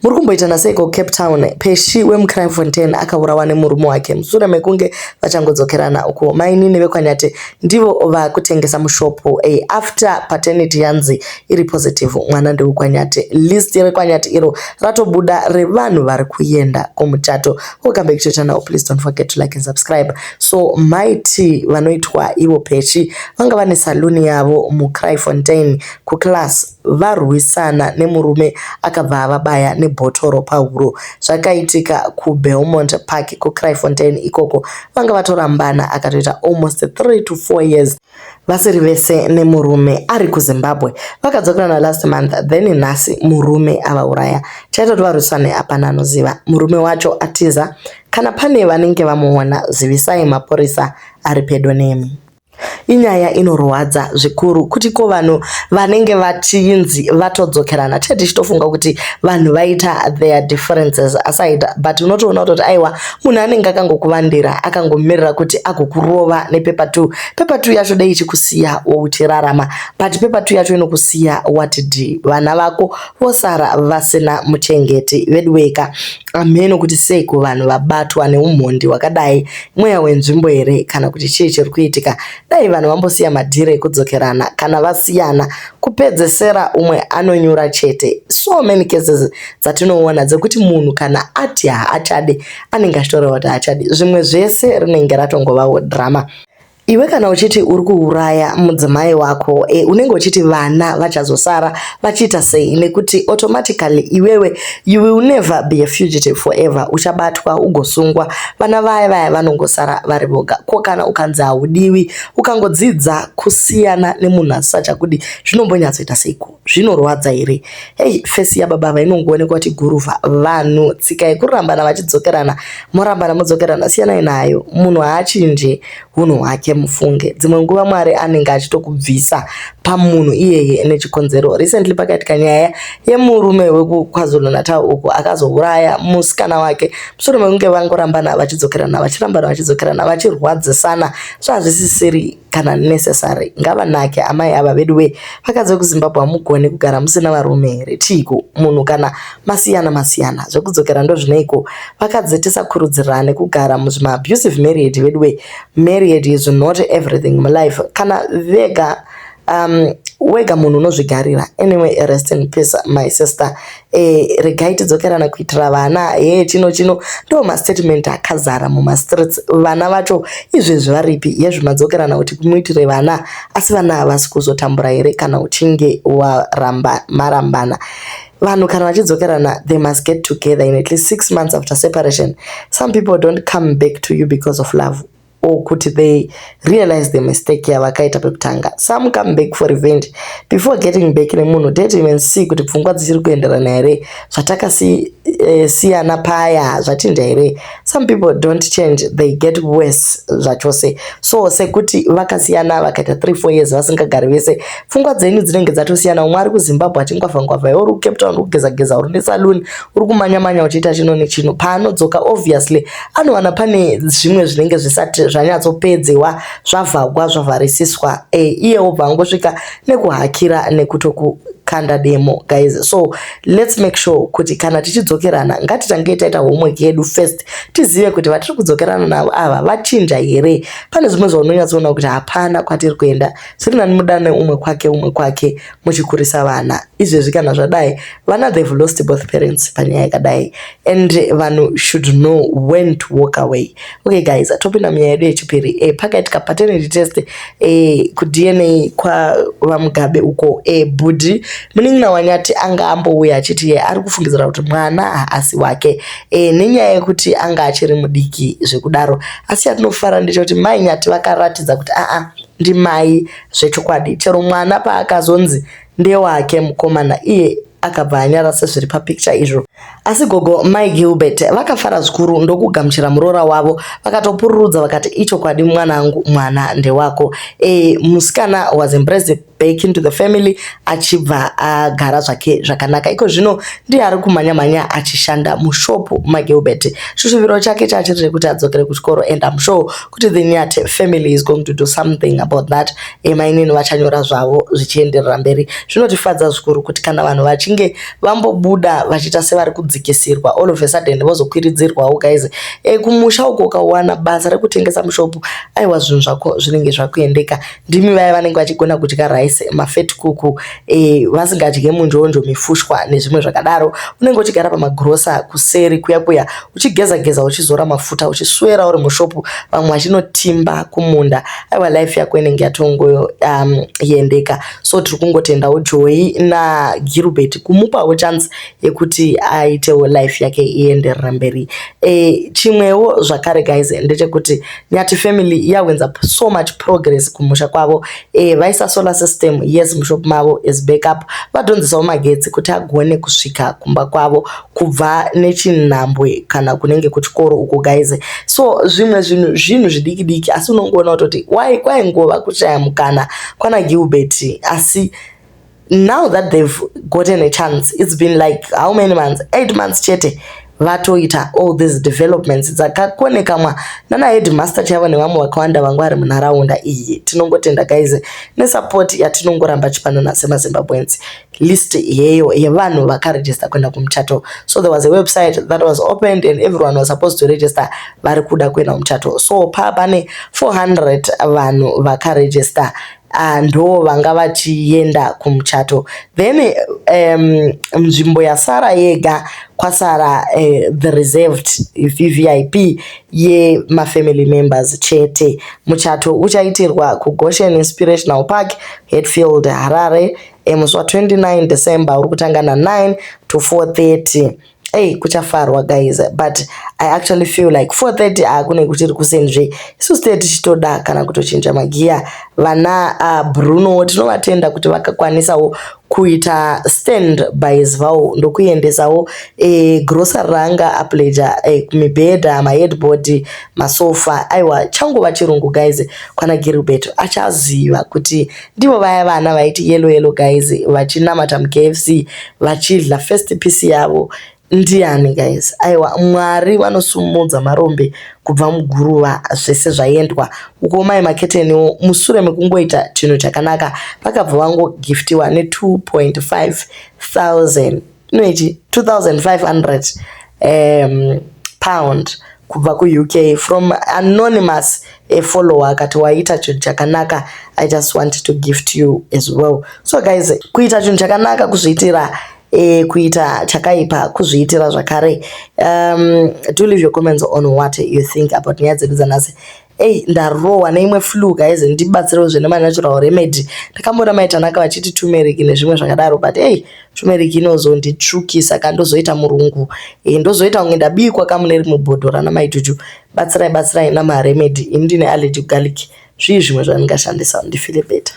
Murikumboitana seiko Cape Town, Peshi wemuCraigfontein akaurawa nemurume wake mushure mekunge vachangodzokerana uko. Mainini vekwanyate ndivo vakutengesa mushopo after paternity yanzi iri positive mwana ndeukwanyate. List rekwanyate iro ratobuda revanhu vari kuenda kumuchato. Welcome back to the channel. Please don't forget to like and subscribe. So mighty vanoitwa ivo Peshi vanga vane saluni yavo muCraigfontein kuclass varwisana nemurume akabva avabaya nebhotoro pahuro. Zvakaitika kuBelmont Park kuCraigfontein ikoko vanga vatorambana akatoita almost 3 to 4 years vasiri vese nemurume ari kuZimbabwe. Vakadzokerana last month, then nhasi murume avauraya. Chaitoti varwisane hapana anoziva. Murume wacho atiza kana pane vanenge vamuona zivisai mapurisa ari pedo nemi. Inyaya inorwadza zvikuru kuti ko vanhu vanenge vachinzi vatodzokerana chete chitofunga kuti vanhu vaita their differences aside, but unotoona kuti aiwa munhu anenge akangokuvandira akangomirira kuti agokurova nepaper 2. Paper 2 yacho dei ichikusiya wouchirarama, but paper 2 yacho inokusiya watidi vana vako vosara vasina muchengeti vedweka. Ameno kuti seiko vanhu vabatwa neumhondi wakadai mweya wenzvimbo here kana kuti chii chiri kuitika. Dai vanhu vambosiya madhire ekudzokerana kana vasiyana kupedzesera umwe anonyura chete. So many cases dzatinoona dzekuti munhu kana ati haachade anenge achitoreva kuti haachade, zvimwe zvese rinenge ratongovawo drama. Iwe kana uchiti uri kuuraya mudzimai wako, unenge uchiti vana vachazosara vachiita sei, nekuti automatically iwewe you will never be a fugitive forever. Uchabatwa ugosungwa, vana vaya vanongosara vari voga. Ko kana ukanzi haudiwi ukangodzidza kusiyana nemunhu asachakudi, zvinombonyatsoita seiko? Zvinorwadza here? Hey, fesi yababa inongoonekwa kuti guruva. Vanhu tsika yekurambana vachidzokerana, morambana mudzokerana, siyanai nayo. Munhu haachinje hunhu hwake mufunge. Dzimwe nguva Mwari anenge achitokubvisa pamunhu iyeye nechikonzero. Recently pakaitika nyaya yemurume wekuKwaZulu Natal uko akazouraya musikana wake mushure mekunge vangorambana vachidzokerana vachirwadzisana. Zvazvisisiri kana necessary. Ngavanake amai ava vedu vakadzi vekuZimbabwe hamugone kugara musina varume here. Tiko munhu kana masiyana zvekudzokera ndozvinoiko. Vakadzi tisakurudzirane kugara muzvima abusive marriage vedu. Marriage is not everything in life. Kana vega wega munhu unozvigarira. Anyway, rest in peace my sister. Regai tidzokerana kuitira vana. Chino ndo mastatement akazara mumastreets. Vana vacho izvezvi varipi yezvimadzokerana kuti kumuitire vana, asi vana havasi kuzotambura here kana uchinge marambana. Vanhu kana vachidzokerana, they must get together in at least 6 months after separation. Some people don't come back to you because of love, or kuti they realize the mistake yavakaita pekutanga. Some come back for revenge. Before getting back nemunhu, don't even see kuti pfungwa dzichiri kuenderana here, zvatakasiyana paya zvachinja here. Some people don't change, they get worse zvachose. So sekuti vakasiyana vakaita 3-4 years vasingagari vese, pfungwa dzenyu dzinenge dzatosiyana. Umwe ari kuZimbabwe achingwavha, uri kuCape Town uri kugeza, uri nesaluni, uri kumanya uchiita chino nechino. Paanodzoka obviously anowana pane zvimwe zvinenge zvisati zvanyatsopedzewa, zvavhagwa, zvavharisiswa. Iye obva angosvika nekuhakira nekutokukanda demo guys. So let's make sure kuti kana tichidzokerana ngatitange taita homework yedu first, tizive kuti vatiri kudzokerana navo ava vachinja here. Pane zvimwe zvaunonyatsoona kuti hapana kwatiri kuenda, zviri nani mudane umwe kwake muchikurisa vana. Izvezvi kana zvadai vana they've lost both parents panyaya yakadai, and vanhu should know when to walk away. Okay guys, topinda munyaya yedu yechipiri. Pakaitika paternity test kuDNA kwavaMugabe uko. Budi munin'ina wanyati anga ambouya achiti ari kufungidzira kuti mwana haasi wake, nenyaya yekuti anga achiri mudiki zvekudaro. Asi yatinofara ndechekuti mai nyati vakaratidza kuti ndimai zvechokwadi. Chero mwana paakazonzi ndewake mukomana, iye akabva anyara sezviri papicture izvo. Asi gogo Mai Gilbert vakafara zvikuru ndokugamuchira muroora wavo, vakatopururudza vakati ichokwadi mwanangu, mwana ndewako. Musikana was embraced back into the family achibva agara zvake zvakanaka. Iko zvino ndiye ari kumhanya mhanya achishanda mushopu maGilbert. Shushuviro chake chachiri kuti adzokere kuchikoro, and I'm sure kuti the Nyati family is going to do something about that. Mainini vachanyora zvavo zvichienderera mberi. Zvinotifadza zvikuru kuti kana vanhu vachinge vambobuda vachiita sevari kudzikisirwa, all of a sudden vozokwiridzirwawo guys. Kumusha uko ukawana basa rekutengesa mushopu, aiwa zvinhu zvako zvinenge zvakuendeka. Ndimi vaya vanenge vachigona kudya rice, mafet kuku, vasingadye munjonjo, mifushwa nezvimwe zvakadaro. Unenge uchigara pamagrosa kuseri kuya uchigeza uchizora mafuta uchiswera uri mushopu, vamwe vachinotimba kumunda. Aiwa life yako inenge yatongo yendeka. So tiri kungotendawo Joy naGilbert kumupawo chance yekuti aitewo life yake ienderera mberi. Chimwewo zvakare guys ndechekuti Nyati family yawenza so much progress kumusha kwavo. Vaisa solar system, yes, mushopu mavo is backup. Vadonzesawo magetsi kuti agone kusvika kumba kwavo kubva nechinhambwe kana kunenge kuchikoro uko guys. So zvimwe zvinhu zvidiki asi unongoona kuti why kwaingova kushaya mukana kwana Gilbert, asi now that they've gotten a chance, it's been like how many months? 8 months chete vatoita all these developments dzakakonekamwa nana headmaster chavo nevamwe vakawanda vanga vari munharaunda iyi. Tinongotenda guys nesupport yatinongoramba chipanana semaZimbabweans. List yeyo yevanhu vakaregister kuenda kumuchato. So there was a website that was opened and everyone was supposed to register vari kuda kuenda kumuchato. So pane 400 vanhu vakaregister ndo vanga vachienda kumuchato. Then nzvimbo yasara yega kwasara the reserved VVIP ye mafamily members chete. Muchato uchaitirwa kuGoshen Inspirational Park, Hatfield, Harare, musi wa29 December uri kutanga na 9 to 4:30. Kuchafarwa guys, but I actually feel like 4:30 akune kuchiri kusenzve. Isu state chitoda kana kutochinja magia. Vana Bruno tinovatenda kuti vakakwanisawo kuita stand bys vavo ndokuendesawo grocery ranga apleja mibhedha, maheadboard, masofa. Aiwa changova chirungu guys. Kwana Gilbert achaziva kuti ndivo vaya vana vaiti yellow guys vachinamata muKFC vachidla first piece yavo. Ndiani guys? Aiwa Mwari vanosumudza marombe kubva muguruva zvese zvaendwa uko mai maketeni musure mekungoita chinhu chakanaka vakabva vangogiftiwa ne 2,500 inoichi 2,500 pound kubva kuUK from anonymous follower akati waita chinhu chakanaka, I just want to gift you as well. So guys, kuita chinhu chakanaka kuzviitira kuita chakaipa kuzviitira zvakare. Do leave your comments on what you think about nyaya dzedu dzanhasi. Ndarowa neimwe flu guys, ndibatsirewo zvene natural remedy. Ndakamboona maitanaka vachiti turmeric nezvimwe zvakadaro, but turmeric inozonditsvukisa kandozoita murungu. Ndozoita kunge ndabikwa kamuneri mubhodhora namaituchu. Batsirai namaremedy. Ini ndine allergic garlic. Zvimwe zvandingashandisa ndifile better.